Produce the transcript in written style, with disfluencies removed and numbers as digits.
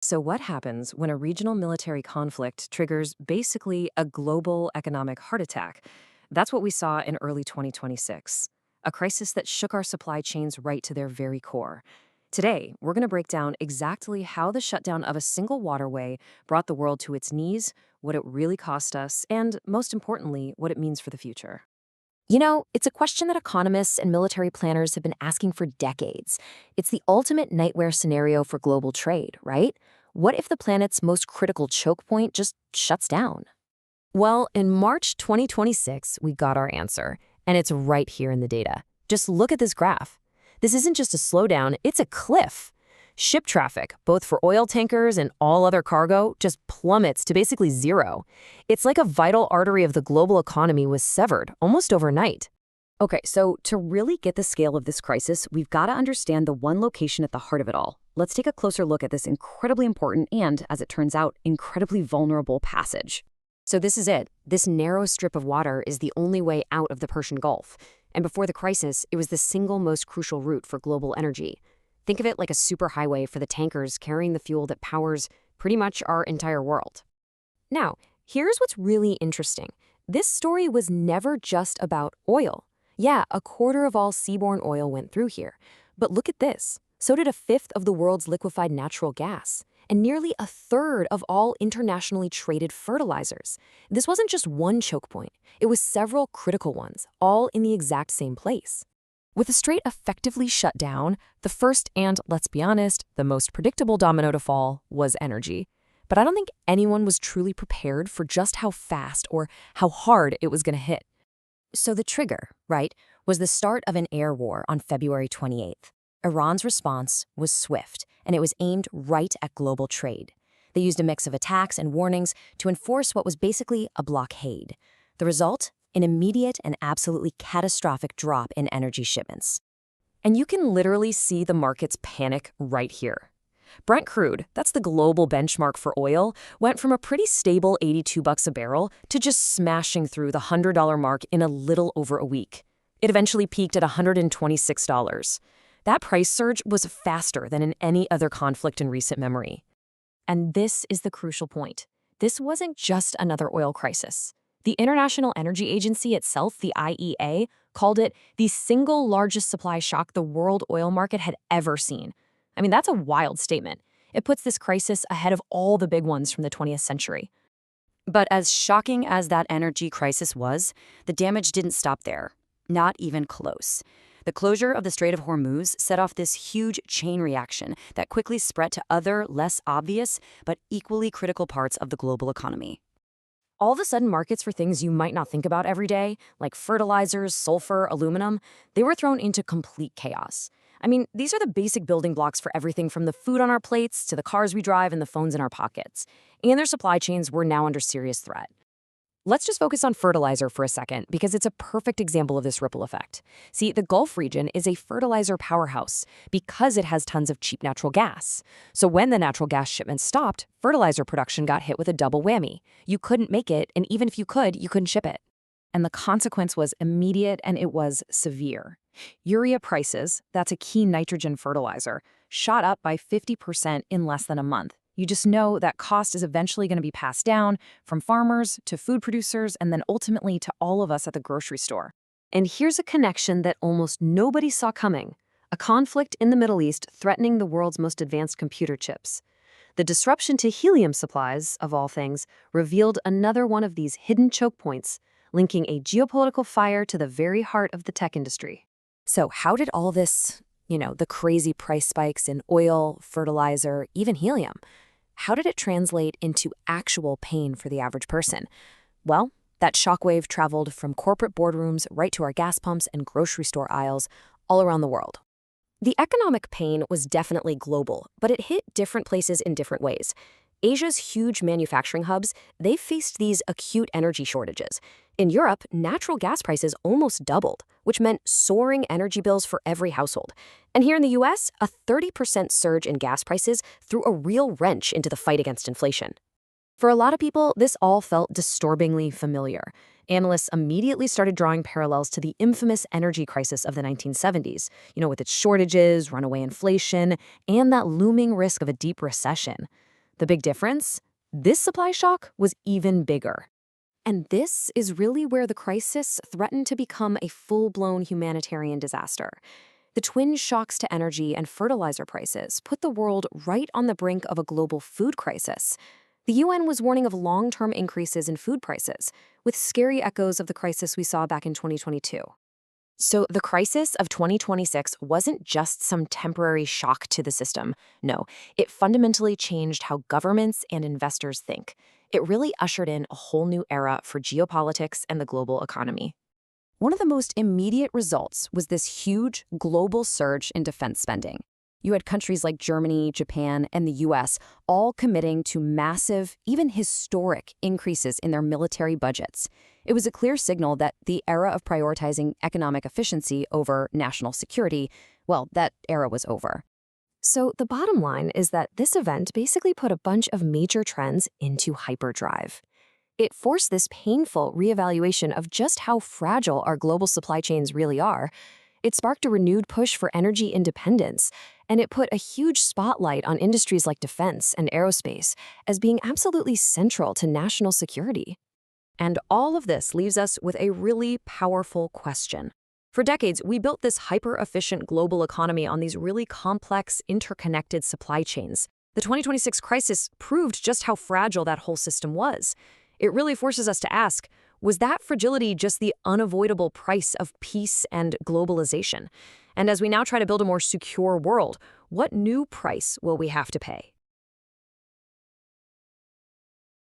So, what happens when a regional military conflict triggers basically a global economic heart attack? That's what we saw in early 2026, a crisis that shook our supply chains right to their very core. Today, we're going to break down exactly how the shutdown of a single waterway brought the world to its knees, what it really cost us, and most importantly, what it means for the future. It's a question that economists and military planners have been asking for decades. It's the ultimate nightmare scenario for global trade, right? What if the planet's most critical choke point just shuts down? Well, in March 2026, we got our answer, and it's right here in the data. Just look at this graph. This isn't just a slowdown, it's a cliff. Ship traffic, both for oil tankers and all other cargo, just plummets to basically zero. It's like a vital artery of the global economy was severed almost overnight. Okay, so to really get the scale of this crisis, we've got to understand the one location at the heart of it all. Let's take a closer look at this incredibly important and, as it turns out, incredibly vulnerable passage. So this is it. This narrow strip of water is the only way out of the Persian Gulf. And before the crisis, it was the single most crucial route for global energy. Think of it like a superhighway for the tankers carrying the fuel that powers pretty much our entire world. Now, here's what's really interesting. This story was never just about oil. Yeah, a quarter of all seaborne oil went through here. But look at this. So did a fifth of the world's liquefied natural gas, and nearly a third of all internationally traded fertilizers. This wasn't just one choke point. It was several critical ones, all in the exact same place. With the strait effectively shut down, the first and, let's be honest, the most predictable domino to fall was energy. But I don't think anyone was truly prepared for just how fast or how hard it was going to hit. So the trigger, right, was the start of an air war on February 28th. Iran's response was swift, and it was aimed right at global trade. They used a mix of attacks and warnings to enforce what was basically a blockade. The result? An immediate and absolutely catastrophic drop in energy shipments. And you can literally see the market's panic right here. Brent crude, that's the global benchmark for oil, went from a pretty stable $82 a barrel to just smashing through the $100 mark in a little over a week. It eventually peaked at $126. That price surge was faster than in any other conflict in recent memory. And this is the crucial point. This wasn't just another oil crisis. The International Energy Agency itself, the IEA, called it the single largest supply shock the world oil market had ever seen. I mean, that's a wild statement. It puts this crisis ahead of all the big ones from the 20th century. But as shocking as that energy crisis was, the damage didn't stop there. Not even close. The closure of the Strait of Hormuz set off this huge chain reaction that quickly spread to other, less obvious, but equally critical parts of the global economy. All of a sudden, markets for things you might not think about every day, like fertilizers, sulfur, aluminum, they were thrown into complete chaos. I mean, these are the basic building blocks for everything from the food on our plates to the cars we drive and the phones in our pockets. And their supply chains were now under serious threat. Let's just focus on fertilizer for a second because it's a perfect example of this ripple effect. See, the Gulf region is a fertilizer powerhouse because it has tons of cheap natural gas. So when the natural gas shipments stopped, fertilizer production got hit with a double whammy. You couldn't make it, and even if you could, you couldn't ship it. And the consequence was immediate and it was severe. Urea prices, that's a key nitrogen fertilizer, shot up by 50% in less than a month. You just know that cost is eventually going to be passed down from farmers to food producers and then ultimately to all of us at the grocery store. And here's a connection that almost nobody saw coming: a conflict in the Middle East threatening the world's most advanced computer chips. The disruption to helium supplies, of all things, revealed another one of these hidden choke points, linking a geopolitical fire to the very heart of the tech industry. So how did all this, the crazy price spikes in oil, fertilizer, even helium, how did it translate into actual pain for the average person? Well, that shockwave traveled from corporate boardrooms right to our gas pumps and grocery store aisles all around the world. The economic pain was definitely global, but it hit different places in different ways. Asia's huge manufacturing hubs, they faced these acute energy shortages. In Europe, natural gas prices almost doubled, which meant soaring energy bills for every household. And here in the US, a 30% surge in gas prices threw a real wrench into the fight against inflation. For a lot of people, this all felt disturbingly familiar. Analysts immediately started drawing parallels to the infamous energy crisis of the 1970s, with its shortages, runaway inflation, and that looming risk of a deep recession. The big difference? This supply shock was even bigger. And this is really where the crisis threatened to become a full-blown humanitarian disaster. The twin shocks to energy and fertilizer prices put the world right on the brink of a global food crisis. The UN was warning of long-term increases in food prices, with scary echoes of the crisis we saw back in 2022. So the crisis of 2026 wasn't just some temporary shock to the system. No, it fundamentally changed how governments and investors think. It really ushered in a whole new era for geopolitics and the global economy. One of the most immediate results was this huge global surge in defense spending. You had countries like Germany, Japan, and the US all committing to massive, even historic increases in their military budgets. It was a clear signal that the era of prioritizing economic efficiency over national security, well, that era was over. So the bottom line is that this event basically put a bunch of major trends into hyperdrive. It forced this painful reevaluation of just how fragile our global supply chains really are. It sparked a renewed push for energy independence, and it put a huge spotlight on industries like defense and aerospace as being absolutely central to national security. And all of this leaves us with a really powerful question. For decades, we built this hyper-efficient global economy on these really complex, interconnected supply chains. The 2026 crisis proved just how fragile that whole system was. It really forces us to ask, was that fragility just the unavoidable price of peace and globalization? And as we now try to build a more secure world, what new price will we have to pay?